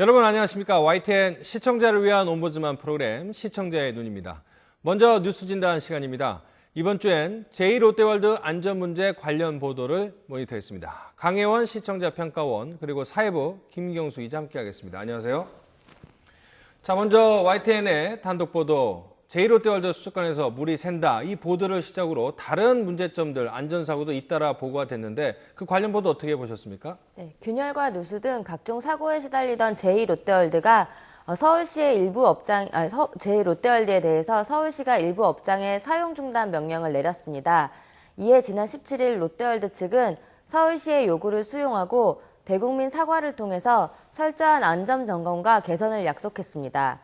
여러분 안녕하십니까? YTN 시청자를 위한 옴부즈만 프로그램 시청자의 눈입니다. 먼저 뉴스 진단 시간입니다. 이번 주엔 제2롯데월드 안전 문제 관련 보도를 모니터했습니다. 강혜원 시청자 평가원 그리고 사회부 김경수 기자 함께하겠습니다. 안녕하세요. 자, 먼저 YTN의 단독 보도. 제2롯데월드 수족관에서 물이 샌다. 이 보도를 시작으로 다른 문제점들, 안전사고도 잇따라 보고가 됐는데 그 관련 보도 어떻게 보셨습니까? 네, 균열과 누수 등 각종 사고에 시달리던 제2롯데월드가 서울시의 일부 제2롯데월드에 대해서 서울시가 일부 업장에 사용 중단 명령을 내렸습니다. 이에 지난 17일 롯데월드 측은 서울시의 요구를 수용하고 대국민 사과를 통해서 철저한 안전 점검과 개선을 약속했습니다.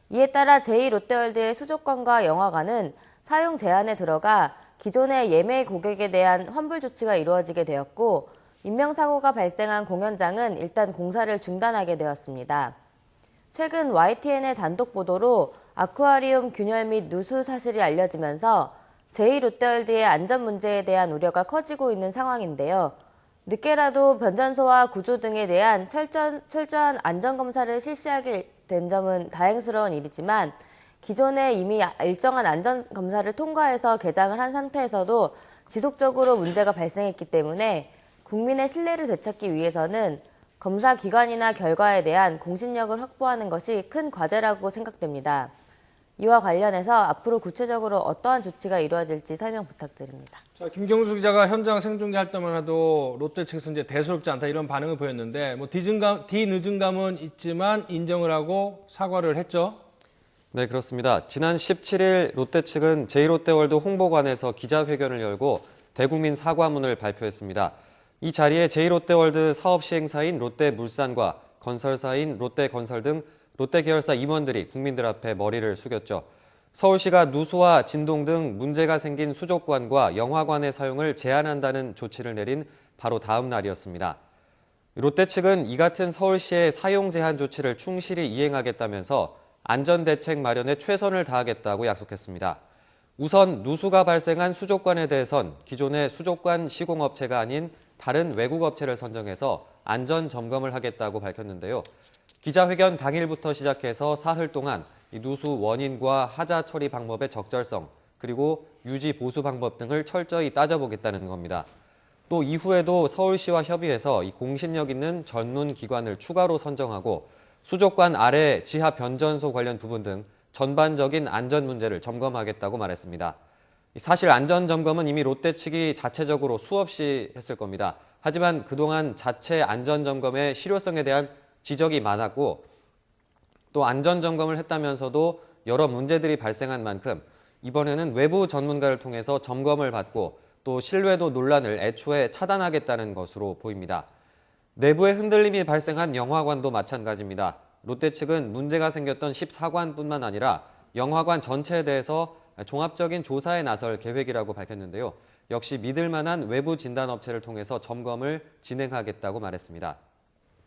이에 따라 제2롯데월드의 수족관과 영화관은 사용 제한에 들어가 기존의 예매 고객에 대한 환불 조치가 이루어지게 되었고 인명사고가 발생한 공연장은 일단 공사를 중단하게 되었습니다. 최근 YTN의 단독 보도로 아쿠아리움 균열 및 누수 사실이 알려지면서 제2롯데월드의 안전 문제에 대한 우려가 커지고 있는 상황인데요. 늦게라도 변전소와 구조 등에 대한 철저한 안전검사를 실시하게 된 점은 다행스러운 일이지만 기존에 이미 일정한 안전검사를 통과해서 개장을 한 상태에서도 지속적으로 문제가 발생했기 때문에 국민의 신뢰를 되찾기 위해서는 검사 기관이나 결과에 대한 공신력을 확보하는 것이 큰 과제라고 생각됩니다. 이와 관련해서 앞으로 구체적으로 어떠한 조치가 이루어질지 설명 부탁드립니다. 자, 김경수 기자가 현장 생중계할 때만 해도 롯데 측에서 이제 대수롭지 않다 이런 반응을 보였는데 뒤늦은 감은 있지만 인정을 하고 사과를 했죠. 네, 그렇습니다. 지난 17일 롯데 측은 제2롯데월드 홍보관에서 기자회견을 열고 대국민 사과문을 발표했습니다. 이 자리에 제2롯데월드 사업시행사인 롯데물산과 건설사인 롯데건설 등 롯데 계열사 임원들이 국민들 앞에 머리를 숙였죠. 서울시가 누수와 진동 등 문제가 생긴 수족관과 영화관의 사용을 제한한다는 조치를 내린 바로 다음 날이었습니다. 롯데 측은 이 같은 서울시의 사용 제한 조치를 충실히 이행하겠다면서 안전대책 마련에 최선을 다하겠다고 약속했습니다. 우선 누수가 발생한 수족관에 대해선 기존의 수족관 시공업체가 아닌 다른 외국 업체를 선정해서 안전 점검을 하겠다고 밝혔는데요. 기자회견 당일부터 시작해서 사흘 동안 이 누수 원인과 하자 처리 방법의 적절성, 그리고 유지 보수 방법 등을 철저히 따져보겠다는 겁니다. 또 이후에도 서울시와 협의해서 이 공신력 있는 전문 기관을 추가로 선정하고 수족관 아래 지하 변전소 관련 부분 등 전반적인 안전 문제를 점검하겠다고 말했습니다. 사실 안전 점검은 이미 롯데 측이 자체적으로 수없이 했을 겁니다. 하지만 그동안 자체 안전 점검의 실효성에 대한 지적이 많았고 또 안전 점검을 했다면서도 여러 문제들이 발생한 만큼 이번에는 외부 전문가를 통해서 점검을 받고 또 신뢰도 논란을 애초에 차단하겠다는 것으로 보입니다. 내부에 흔들림이 발생한 영화관도 마찬가지입니다. 롯데 측은 문제가 생겼던 14관뿐만 아니라 영화관 전체에 대해서 종합적인 조사에 나설 계획이라고 밝혔는데요. 역시 믿을 만한 외부 진단업체를 통해서 점검을 진행하겠다고 말했습니다.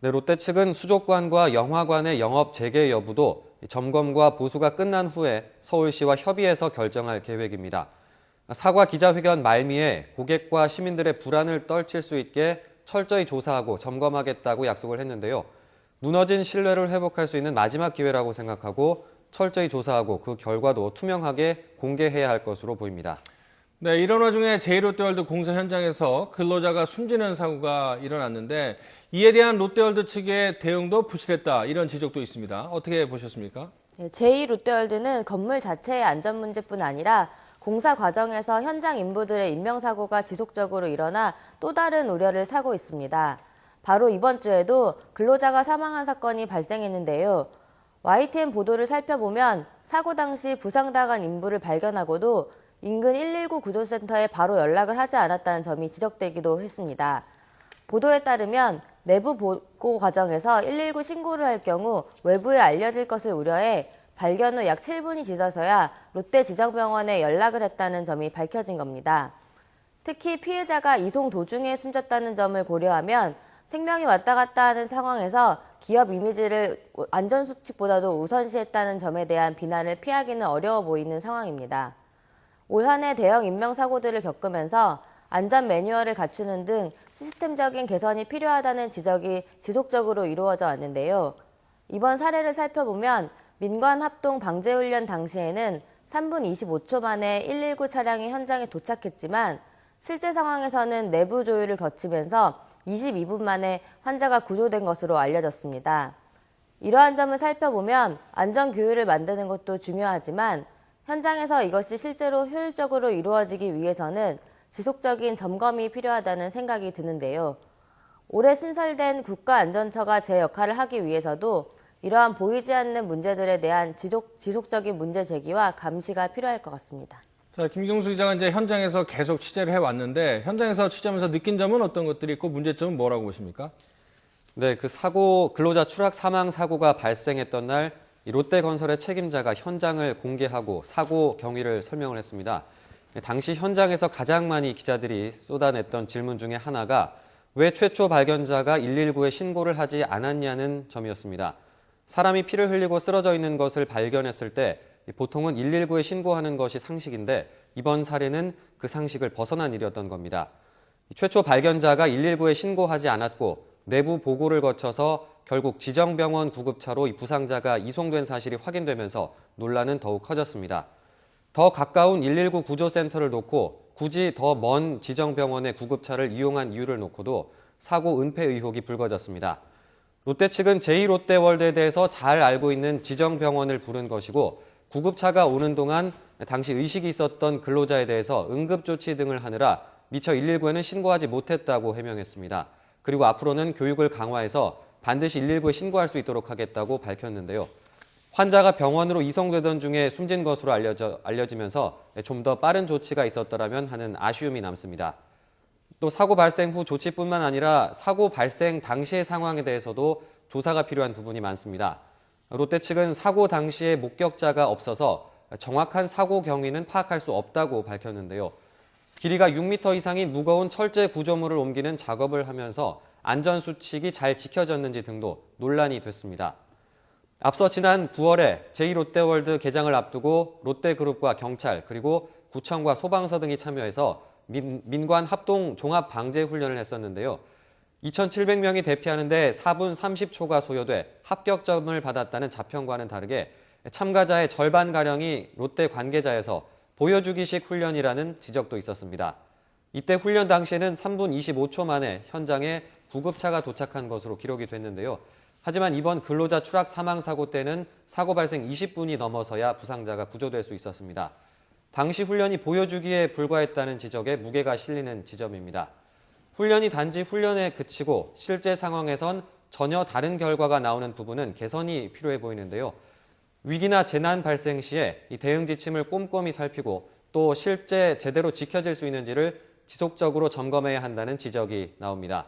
네, 롯데 측은 수족관과 영화관의 영업 재개 여부도 점검과 보수가 끝난 후에 서울시와 협의해서 결정할 계획입니다. 사과 기자회견 말미에 고객과 시민들의 불안을 떨칠 수 있게 철저히 조사하고 점검하겠다고 약속을 했는데요. 무너진 신뢰를 회복할 수 있는 마지막 기회라고 생각하고 철저히 조사하고 그 결과도 투명하게 공개해야 할 것으로 보입니다. 네, 이런 와중에 제2롯데월드 공사 현장에서 근로자가 숨지는 사고가 일어났는데 이에 대한 롯데월드 측의 대응도 부실했다 이런 지적도 있습니다. 어떻게 보셨습니까? 네, 제2롯데월드는 건물 자체의 안전 문제뿐 아니라 공사 과정에서 현장 인부들의 인명사고가 지속적으로 일어나 또 다른 우려를 사고 있습니다. 바로 이번 주에도 근로자가 사망한 사건이 발생했는데요. YTN 보도를 살펴보면 사고 당시 부상당한 인부를 발견하고도 인근 119 구조센터에 바로 연락을 하지 않았다는 점이 지적되기도 했습니다. 보도에 따르면 내부 보고 과정에서 119 신고를 할 경우 외부에 알려질 것을 우려해 발견 후 약 7분이 지나서야 롯데 지정병원에 연락을 했다는 점이 밝혀진 겁니다. 특히 피해자가 이송 도중에 숨졌다는 점을 고려하면 생명이 왔다 갔다 하는 상황에서 기업 이미지를 안전수칙보다도 우선시했다는 점에 대한 비난을 피하기는 어려워 보이는 상황입니다. 올 한 해 대형 인명사고들을 겪으면서 안전 매뉴얼을 갖추는 등 시스템적인 개선이 필요하다는 지적이 지속적으로 이루어져 왔는데요. 이번 사례를 살펴보면 민관 합동 방제 훈련 당시에는 3분 25초 만에 119 차량이 현장에 도착했지만 실제 상황에서는 내부 조율을 거치면서 22분 만에 환자가 구조된 것으로 알려졌습니다. 이러한 점을 살펴보면 안전 교육을 만드는 것도 중요하지만 현장에서 이것이 실제로 효율적으로 이루어지기 위해서는 지속적인 점검이 필요하다는 생각이 드는데요. 올해 신설된 국가안전처가 제 역할을 하기 위해서도 이러한 보이지 않는 문제들에 대한 지속적인 문제 제기와 감시가 필요할 것 같습니다. 자, 김경수 기자가 이제 현장에서 계속 취재를 해왔는데 현장에서 취재하면서 느낀 점은 어떤 것들이 있고 문제점은 뭐라고 보십니까? 네, 그 사고, 근로자 추락 사망 사고가 발생했던 날 이 롯데건설의 책임자가 현장을 공개하고 사고 경위를 설명을 했습니다. 당시 현장에서 가장 많이 기자들이 쏟아냈던 질문 중에 하나가 왜 최초 발견자가 119에 신고를 하지 않았냐는 점이었습니다. 사람이 피를 흘리고 쓰러져 있는 것을 발견했을 때 보통은 119에 신고하는 것이 상식인데 이번 사례는 그 상식을 벗어난 일이었던 겁니다. 최초 발견자가 119에 신고하지 않았고 내부 보고를 거쳐서 결국 지정병원 구급차로 이 부상자가 이송된 사실이 확인되면서 논란은 더욱 커졌습니다. 더 가까운 119 구조센터를 놓고 굳이 더 먼 지정병원의 구급차를 이용한 이유를 놓고도 사고 은폐 의혹이 불거졌습니다. 롯데 측은 제2롯데월드에 대해서 잘 알고 있는 지정병원을 부른 것이고 구급차가 오는 동안 당시 의식이 있었던 근로자에 대해서 응급조치 등을 하느라 미처 119에는 신고하지 못했다고 해명했습니다. 그리고 앞으로는 교육을 강화해서 반드시 119에 신고할 수 있도록 하겠다고 밝혔는데요. 환자가 병원으로 이송되던 중에 숨진 것으로 알려지면서 좀 더 빠른 조치가 있었더라면 하는 아쉬움이 남습니다. 또 사고 발생 후 조치뿐만 아니라 사고 발생 당시의 상황에 대해서도 조사가 필요한 부분이 많습니다. 롯데 측은 사고 당시에 목격자가 없어서 정확한 사고 경위는 파악할 수 없다고 밝혔는데요. 길이가 6m 이상인 무거운 철제 구조물을 옮기는 작업을 하면서 안전수칙이 잘 지켜졌는지 등도 논란이 됐습니다. 앞서 지난 9월에 제2롯데월드 개장을 앞두고 롯데그룹과 경찰 그리고 구청과 소방서 등이 참여해서 민관 합동 종합방제훈련을 했었는데요. 2,700명이 대피하는데 4분 30초가 소요돼 합격점을 받았다는 자평과는 다르게 참가자의 절반가량이 롯데 관계자여서 보여주기식 훈련이라는 지적도 있었습니다. 이때 훈련 당시에는 3분 25초 만에 현장에 구급차가 도착한 것으로 기록이 됐는데요. 하지만 이번 근로자 추락 사망 사고 때는 사고 발생 20분이 넘어서야 부상자가 구조될 수 있었습니다. 당시 훈련이 보여주기에 불과했다는 지적에 무게가 실리는 지점입니다. 훈련이 단지 훈련에 그치고 실제 상황에선 전혀 다른 결과가 나오는 부분은 개선이 필요해 보이는데요. 위기나 재난 발생 시에 이 대응 지침을 꼼꼼히 살피고 또 실제 제대로 지켜질 수 있는지를 지속적으로 점검해야 한다는 지적이 나옵니다.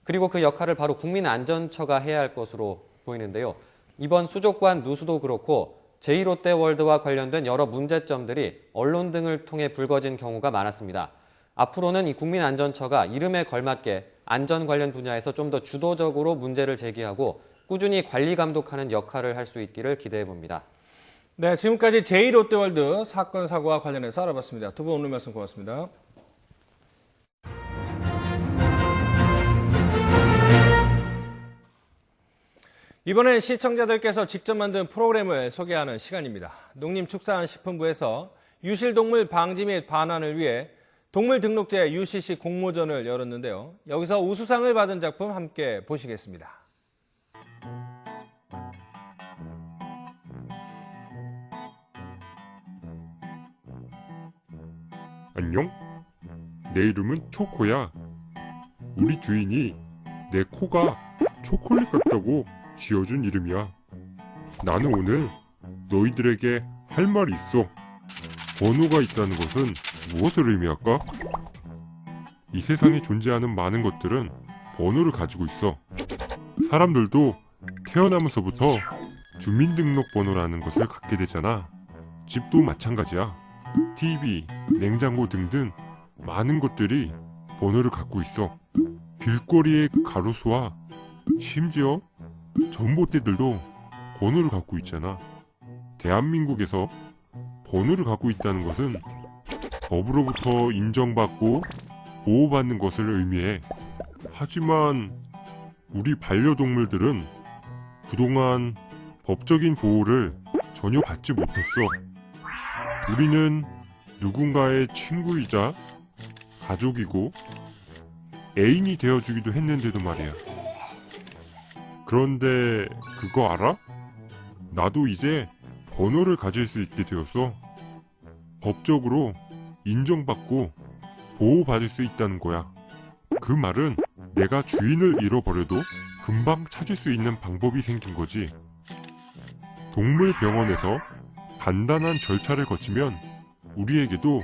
그리고 그 역할을 바로 국민안전처가 해야 할 것으로 보이는데요. 이번 수족관 누수도 그렇고 제2롯데월드와 관련된 여러 문제점들이 언론 등을 통해 불거진 경우가 많았습니다. 앞으로는 이 국민안전처가 이름에 걸맞게 안전 관련 분야에서 좀 더 주도적으로 문제를 제기하고 꾸준히 관리 감독하는 역할을 할 수 있기를 기대해 봅니다. 네, 지금까지 제2롯데월드 사건 사고와 관련해서 알아봤습니다. 두 분 오늘 말씀 고맙습니다. 이번엔 시청자들께서 직접 만든 프로그램을 소개하는 시간입니다. 농림축산식품부에서 유실동물 방지 및 반환을 위해 동물등록제 UCC 공모전을 열었는데요. 여기서 우수상을 받은 작품 함께 보시겠습니다. 안녕? 내 이름은 초코야. 우리 주인이 내 코가 초콜릿 같다고 지어준 이름이야. 나는 오늘 너희들에게 할 말이 있어. 번호가 있다는 것은 무엇을 의미할까? 이 세상에 존재하는 많은 것들은 번호를 가지고 있어. 사람들도 태어나면서부터 주민등록번호라는 것을 갖게 되잖아. 집도 마찬가지야. TV, 냉장고 등등 많은 것들이 번호를 갖고 있어. 길거리의 가로수와 심지어 전봇대들도 번호를 갖고 있잖아. 대한민국에서 번호를 갖고 있다는 것은 법으로부터 인정받고 보호받는 것을 의미해. 하지만 우리 반려동물들은 그동안 법적인 보호를 전혀 받지 못했어. 우리는 누군가의 친구이자 가족이고 애인이 되어주기도 했는데도 말이야. 그런데 그거 알아? 나도 이제 번호를 가질 수 있게 되었어. 법적으로 인정받고 보호받을 수 있다는 거야. 그 말은 내가 주인을 잃어버려도 금방 찾을 수 있는 방법이 생긴 거지. 동물병원에서 간단한 절차를 거치면 우리에게도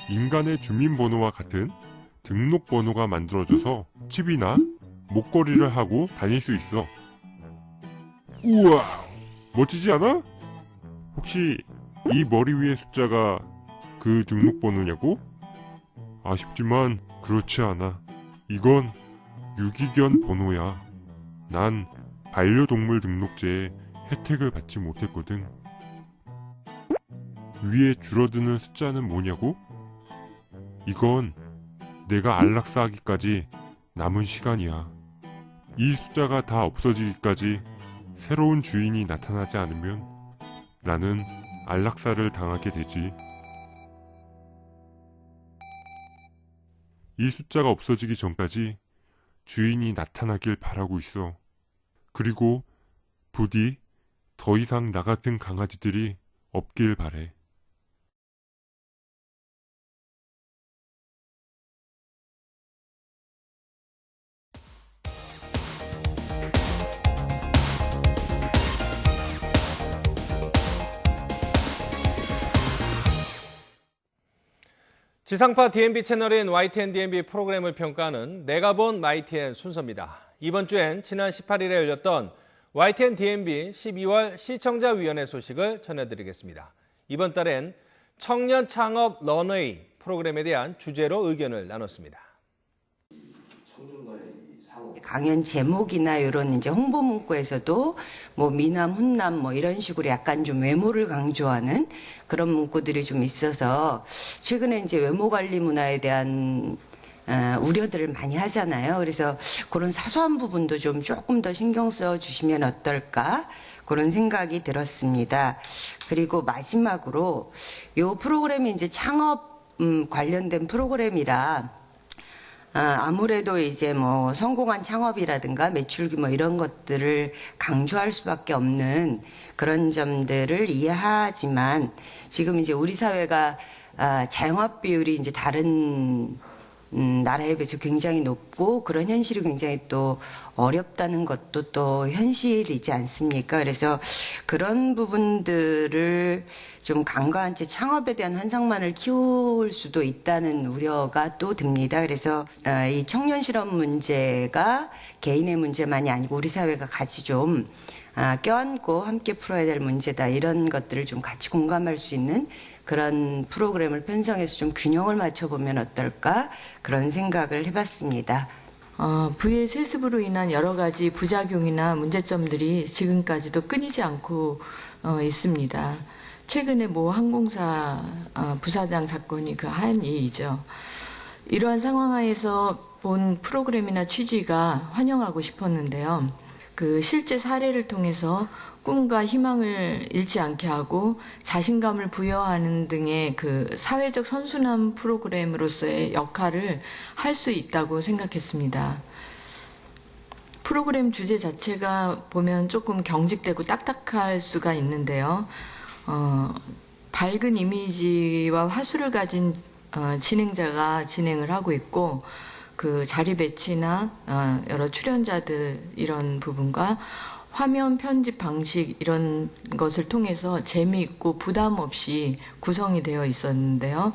인간의 주민번호와 같은 등록번호가 만들어져서 칩이나 목걸이를 하고 다닐 수 있어. 우와! 멋지지 않아? 혹시 이 머리 위의 숫자가 그 등록번호냐고? 아쉽지만 그렇지 않아. 이건 유기견 번호야. 난 반려동물 등록제에 혜택을 받지 못했거든. 위에 줄어드는 숫자는 뭐냐고? 이건 내가 안락사하기까지 남은 시간이야. 이 숫자가 다 없어지기까지 새로운 주인이 나타나지 않으면 나는 안락사를 당하게 되지. 이 숫자가 없어지기 전까지 주인이 나타나길 바라고 있어. 그리고 부디 더 이상 나 같은 강아지들이 없길 바래. 지상파 DMB 채널인 YTN DMB 프로그램을 평가하는 내가 본 YTN 순서입니다. 이번 주엔 지난 18일에 열렸던 YTN DMB 12월 시청자위원회 소식을 전해드리겠습니다. 이번 달엔 청년 창업 런웨이 프로그램에 대한 주제로 의견을 나눴습니다. 강연 제목이나 이런 이제 홍보 문구에서도 뭐 미남, 훈남 뭐 이런 식으로 약간 좀 외모를 강조하는 그런 문구들이 좀 있어서 최근에 이제 외모 관리 문화에 대한 우려들을 많이 하잖아요. 그래서 그런 사소한 부분도 좀 조금 더 신경 써 주시면 어떨까 그런 생각이 들었습니다. 그리고 마지막으로 이 프로그램이 이제 창업 관련된 프로그램이라 아무래도 이제 뭐 성공한 창업이라든가 매출기 뭐 이런 것들을 강조할 수밖에 없는 그런 점들을 이해하지만 지금 이제 우리 사회가 자영업 비율이 이제 다른 나라에 비해서 굉장히 높고 그런 현실이 굉장히 또 어렵다는 것도 또 현실이지 않습니까? 그래서 그런 부분들을 좀 간과한 채 창업에 대한 환상만을 키울 수도 있다는 우려가 또 듭니다. 그래서 이 청년 실업 문제가 개인의 문제만이 아니고 우리 사회가 같이 좀 껴안고 함께 풀어야 될 문제다. 이런 것들을 좀 같이 공감할 수 있는 그런 프로그램을 편성해서 좀 균형을 맞춰보면 어떨까 그런 생각을 해봤습니다. 부의 세습으로 인한 여러 가지 부작용이나 문제점들이 지금까지도 끊이지 않고 있습니다. 최근에 모 항공사 부사장 사건이 그 한 예이죠. 이러한 상황 하에서 본 프로그램이나 취지가 환영하고 싶었는데요. 그 실제 사례를 통해서 꿈과 희망을 잃지 않게 하고 자신감을 부여하는 등의 그 사회적 선순환 프로그램으로서의 역할을 할 수 있다고 생각했습니다. 프로그램 주제 자체가 보면 조금 경직되고 딱딱할 수가 있는데요. 밝은 이미지와 화술을 가진 진행자가 진행을 하고 있고 그 자리 배치나 여러 출연자들 이런 부분과 화면 편집 방식 이런 것을 통해서 재미있고 부담 없이 구성이 되어 있었는데요.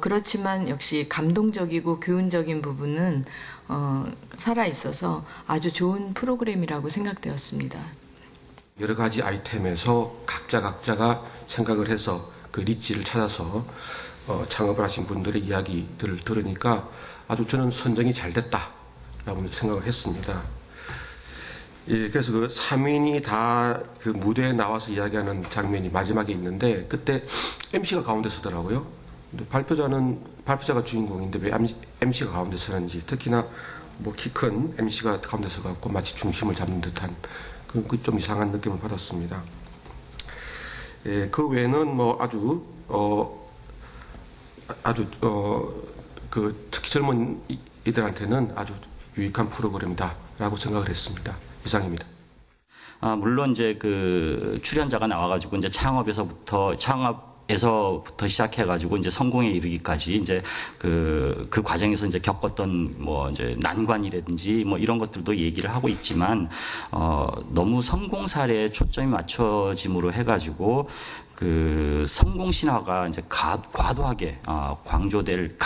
그렇지만 역시 감동적이고 교훈적인 부분은 살아있어서 아주 좋은 프로그램이라고 생각되었습니다. 여러 가지 아이템에서 각자가 생각을 해서 그 리치를 찾아서 창업을 하신 분들의 이야기들을 들으니까 아주 저는 선정이 잘 됐다라고 생각을 했습니다. 예, 그래서 그 3인이 다 그 무대에 나와서 이야기하는 장면이 마지막에 있는데 그때 MC가 가운데 서더라고요. 근데 발표자가 주인공인데 왜 MC가 가운데 서는지 특히나 뭐 키 큰 MC가 가운데 서갖고 마치 중심을 잡는 듯한 그 좀 이상한 느낌을 받았습니다. 예, 그 외에는 뭐 그 특히 젊은 이들한테는 아주 유익한 프로그램이다라고 생각을 했습니다. 이상입니다. 물론 이제 그 출연자가 나와가지고 이제 창업에서부터 시작해가지고 이제 성공에 이르기까지 이제 그 과정에서 이제 겪었던 뭐 이제 난관이라든지 뭐 이런 것들도 얘기를 하고 있지만 너무 성공 사례에 초점이 맞춰짐으로 해가지고 그 성공 신화가 이제 과도하게 강조될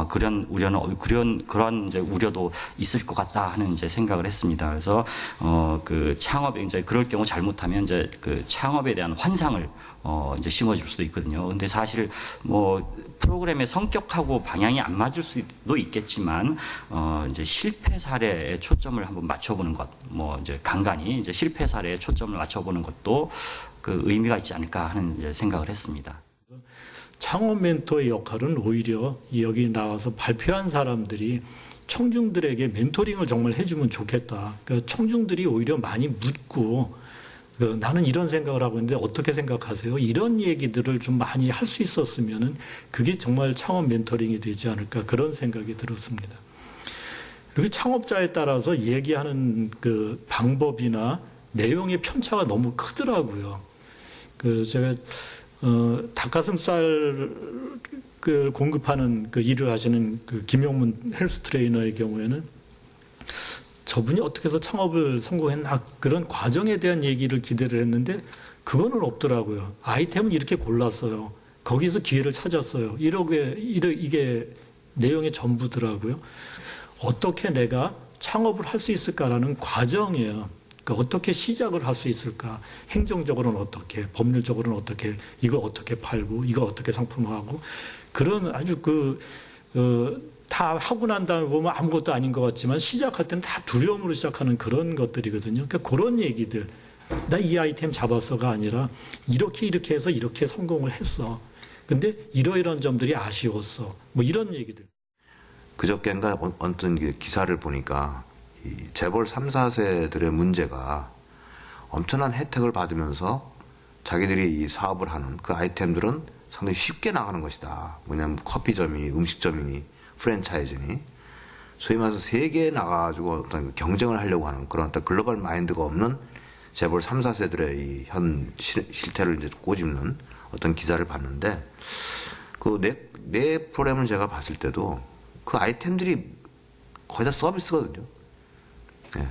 그런 이제 우려도 있을 것 같다 하는 이제 생각을 했습니다. 그래서 그 창업에 이제 그럴 경우 잘못하면 이제 그 창업에 대한 환상을 이제 심어줄 수도 있거든요. 근데 사실 뭐 프로그램의 성격하고 방향이 안 맞을 수도 있겠지만 이제 실패 사례에 초점을 한번 맞춰보는 것, 뭐 이제 간간히 이제 실패 사례에 초점을 맞춰보는 것도 그 의미가 있지 않을까 하는 이제 생각을 했습니다. 창업 멘토의 역할은 오히려 여기 나와서 발표한 사람들이 청중들에게 멘토링을 정말 해주면 좋겠다. 그러니까 청중들이 오히려 많이 묻고 나는 이런 생각을 하고 있는데 어떻게 생각하세요? 이런 얘기들을 좀 많이 할 수 있었으면은 그게 정말 창업 멘토링이 되지 않을까 그런 생각이 들었습니다. 그리고 창업자에 따라서 얘기하는 그 방법이나 내용의 편차가 너무 크더라고요. 그 제가 닭가슴살 그 공급하는 그 일을 하시는 그 김용문 헬스 트레이너의 경우에는 저분이 어떻게 해서 창업을 성공했나 그런 과정에 대한 얘기를 기대를 했는데 그거는 없더라고요. 아이템은 이렇게 골랐어요. 거기서 기회를 찾았어요. 이게 내용의 전부더라고요. 어떻게 내가 창업을 할 수 있을까라는 과정이에요. 그러니까 어떻게 시작을 할 수 있을까? 행정적으로는 어떻게, 법률적으로는 어떻게, 이걸 어떻게 팔고, 이걸 어떻게 상품화하고 그런 아주 다 하고 난 다음에 보면 아무것도 아닌 것 같지만 시작할 때는 다 두려움으로 시작하는 그런 것들이거든요. 그러니까 그런 얘기들, 나 이 아이템 잡았어가 아니라 이렇게 해서 이렇게 성공을 했어. 근데 이러이러한 점들이 아쉬웠어. 뭐 이런 얘기들. 그저께인가 어떤 기사를 보니까 이 재벌 3, 4세들의 문제가 엄청난 혜택을 받으면서 자기들이 이 사업을 하는 그 아이템들은 상당히 쉽게 나가는 것이다. 뭐냐면 커피점이니 음식점이니 프랜차이즈니 소위 말해서 세계에 나가가지고 어떤 경쟁을 하려고 하는 그런 어떤 글로벌 마인드가 없는 재벌 3, 4세들의 이 현 실태를 이제 꼬집는 어떤 기사를 봤는데 그 내 프로그램을 제가 봤을 때도 그 아이템들이 거의 다 서비스거든요. 네.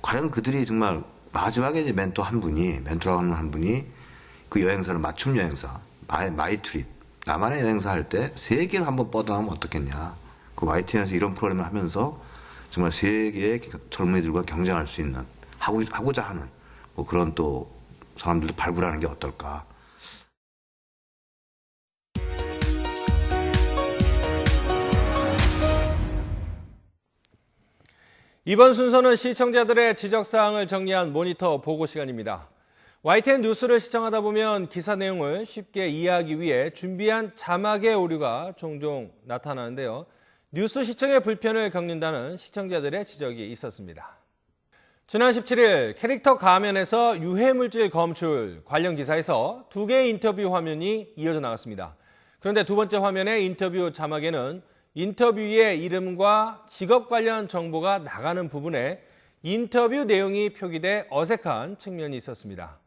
과연 그들이 정말 마지막에 이제 멘토라고 하는 한 분이 그 여행사를 맞춤 여행사, 마이 트립, 나만의 여행사 할 때 세계를 한번 뻗어나가면 어떻겠냐. 그 YTN에서 이런 프로그램을 하면서 정말 세계의 젊은이들과 경쟁할 수 있는, 하고자 하는 뭐 그런 또 사람들도 발굴하는 게 어떨까. 이번 순서는 시청자들의 지적사항을 정리한 모니터 보고 시간입니다. YTN 뉴스를 시청하다 보면 기사 내용을 쉽게 이해하기 위해 준비한 자막의 오류가 종종 나타나는데요. 뉴스 시청의 불편을 겪는다는 시청자들의 지적이 있었습니다. 지난 17일 캐릭터 가면에서 유해물질 검출 관련 기사에서 2개의 인터뷰 화면이 이어져 나갔습니다. 그런데 두 번째 화면의 인터뷰 자막에는 인터뷰의 이름과 직업 관련 정보가 나가는 부분에 인터뷰 내용이 표기돼 어색한 측면이 있었습니다.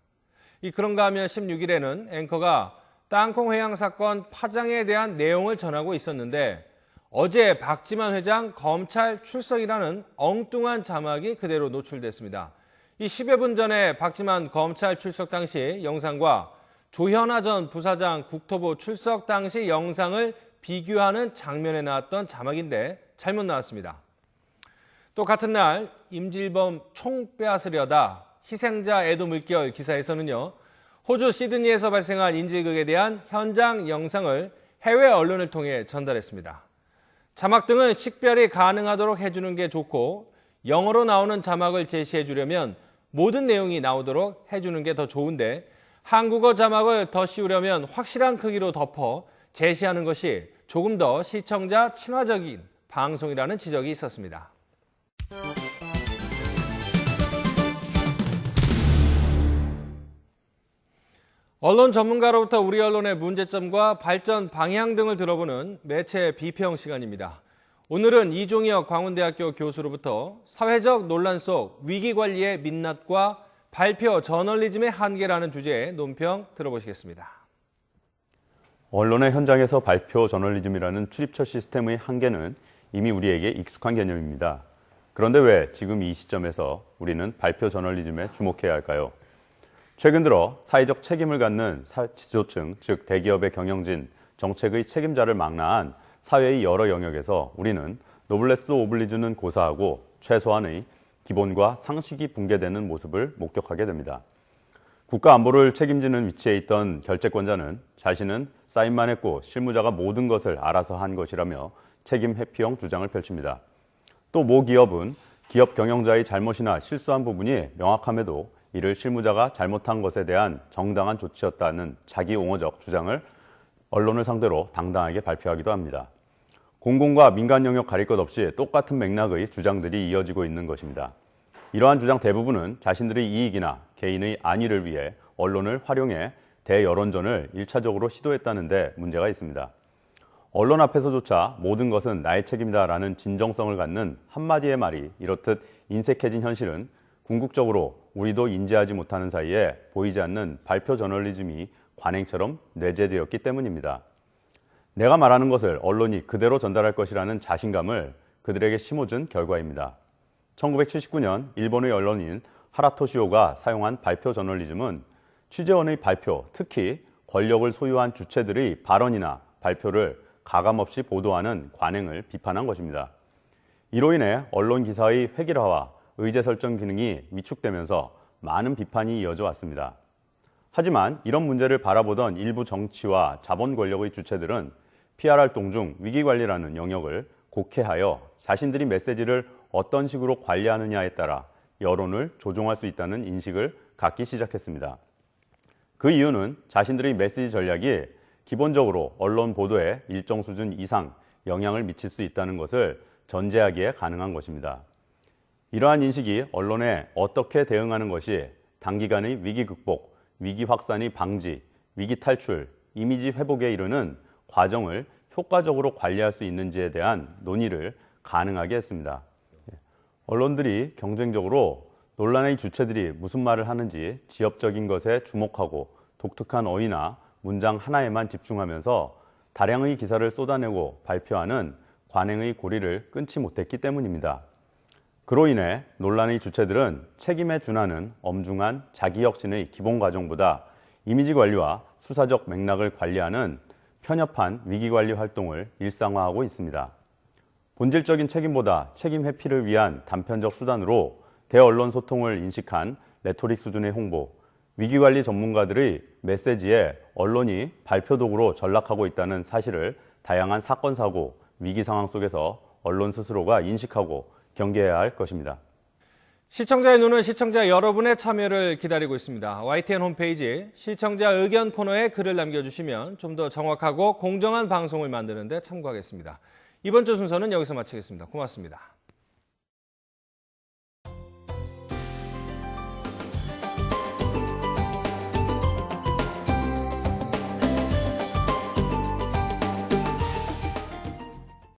그런가 하면 16일에는 앵커가 땅콩 회항 사건 파장에 대한 내용을 전하고 있었는데 어제 박지만 회장 검찰 출석이라는 엉뚱한 자막이 그대로 노출됐습니다. 이 10여 분 전에 박지만 검찰 출석 당시 영상과 조현아 전 부사장 국토부 출석 당시 영상을 비교하는 장면에 나왔던 자막인데 잘못 나왔습니다. 또 같은 날 임질범 총 빼앗으려다 희생자 애도 물결 기사에서는요. 호주 시드니에서 발생한 인질극에 대한 현장 영상을 해외 언론을 통해 전달했습니다. 자막 등은 식별이 가능하도록 해주는 게 좋고 영어로 나오는 자막을 제시해 주려면 모든 내용이 나오도록 해주는 게 더 좋은데 한국어 자막을 더 씌우려면 확실한 크기로 덮어 제시하는 것이 조금 더 시청자 친화적인 방송이라는 지적이 있었습니다. 언론 전문가로부터 우리 언론의 문제점과 발전 방향 등을 들어보는 매체 비평 시간입니다. 오늘은 이종혁 광운대학교 교수로부터 사회적 논란 속 위기관리의 민낯과 발표 저널리즘의 한계라는 주제의 논평 들어보시겠습니다. 언론의 현장에서 발표 저널리즘이라는 출입처 시스템의 한계는 이미 우리에게 익숙한 개념입니다. 그런데 왜 지금 이 시점에서 우리는 발표 저널리즘에 주목해야 할까요? 최근 들어 사회적 책임을 갖는 지도층, 즉 대기업의 경영진, 정책의 책임자를 망라한 사회의 여러 영역에서 우리는 노블레스 오블리주는 고사하고 최소한의 기본과 상식이 붕괴되는 모습을 목격하게 됩니다. 국가 안보를 책임지는 위치에 있던 결재권자는 자신은 사인만 했고 실무자가 모든 것을 알아서 한 것이라며 책임 회피형 주장을 펼칩니다. 또 모 기업은 기업 경영자의 잘못이나 실수한 부분이 명확함에도 이를 실무자가 잘못한 것에 대한 정당한 조치였다는 자기 옹호적 주장을 언론을 상대로 당당하게 발표하기도 합니다. 공공과 민간 영역 가릴 것 없이 똑같은 맥락의 주장들이 이어지고 있는 것입니다. 이러한 주장 대부분은 자신들의 이익이나 개인의 안위를 위해 언론을 활용해 대여론전을 1차적으로 시도했다는 데 문제가 있습니다. 언론 앞에서조차 모든 것은 나의 책임이다라는 진정성을 갖는 한마디의 말이 이렇듯 인색해진 현실은 궁극적으로 우리도 인지하지 못하는 사이에 보이지 않는 발표 저널리즘이 관행처럼 내재되었기 때문입니다. 내가 말하는 것을 언론이 그대로 전달할 것이라는 자신감을 그들에게 심어준 결과입니다. 1979년 일본의 언론인 하라토시오가 사용한 발표 저널리즘은 취재원의 발표, 특히 권력을 소유한 주체들의 발언이나 발표를 가감없이 보도하는 관행을 비판한 것입니다. 이로 인해 언론 기사의 획일화와 의제 설정 기능이 위축되면서 많은 비판이 이어져 왔습니다. 하지만 이런 문제를 바라보던 일부 정치와 자본 권력의 주체들은 PR 활동 중 위기관리라는 영역을 곡해하여 자신들이 메시지를 어떤 식으로 관리하느냐에 따라 여론을 조종할 수 있다는 인식을 갖기 시작했습니다. 그 이유는 자신들의 메시지 전략이 기본적으로 언론 보도에 일정 수준 이상 영향을 미칠 수 있다는 것을 전제하기에 가능한 것입니다. 이러한 인식이 언론에 어떻게 대응하는 것이 단기간의 위기 극복, 위기 확산의 방지, 위기 탈출, 이미지 회복에 이르는 과정을 효과적으로 관리할 수 있는지에 대한 논의를 가능하게 했습니다. 언론들이 경쟁적으로 논란의 주체들이 무슨 말을 하는지 지엽적인 것에 주목하고 독특한 어휘나 문장 하나에만 집중하면서 다량의 기사를 쏟아내고 발표하는 관행의 고리를 끊지 못했기 때문입니다. 그로 인해 논란의 주체들은 책임에 준하는 엄중한 자기혁신의 기본 과정보다 이미지 관리와 수사적 맥락을 관리하는 편협한 위기관리 활동을 일상화하고 있습니다. 본질적인 책임보다 책임 회피를 위한 단편적 수단으로 대언론 소통을 인식한 레토릭 수준의 홍보, 위기관리 전문가들의 메시지에 언론이 발표 도구로 전락하고 있다는 사실을 다양한 사건, 사고, 위기 상황 속에서 언론 스스로가 인식하고 경계해야 할 것입니다. 시청자의 눈은 시청자 여러분의 참여를 기다리고 있습니다. YTN 홈페이지 시청자 의견 코너에 글을 남겨주시면 좀 더 정확하고 공정한 방송을 만드는 데 참고하겠습니다. 이번 주 순서는 여기서 마치겠습니다. 고맙습니다.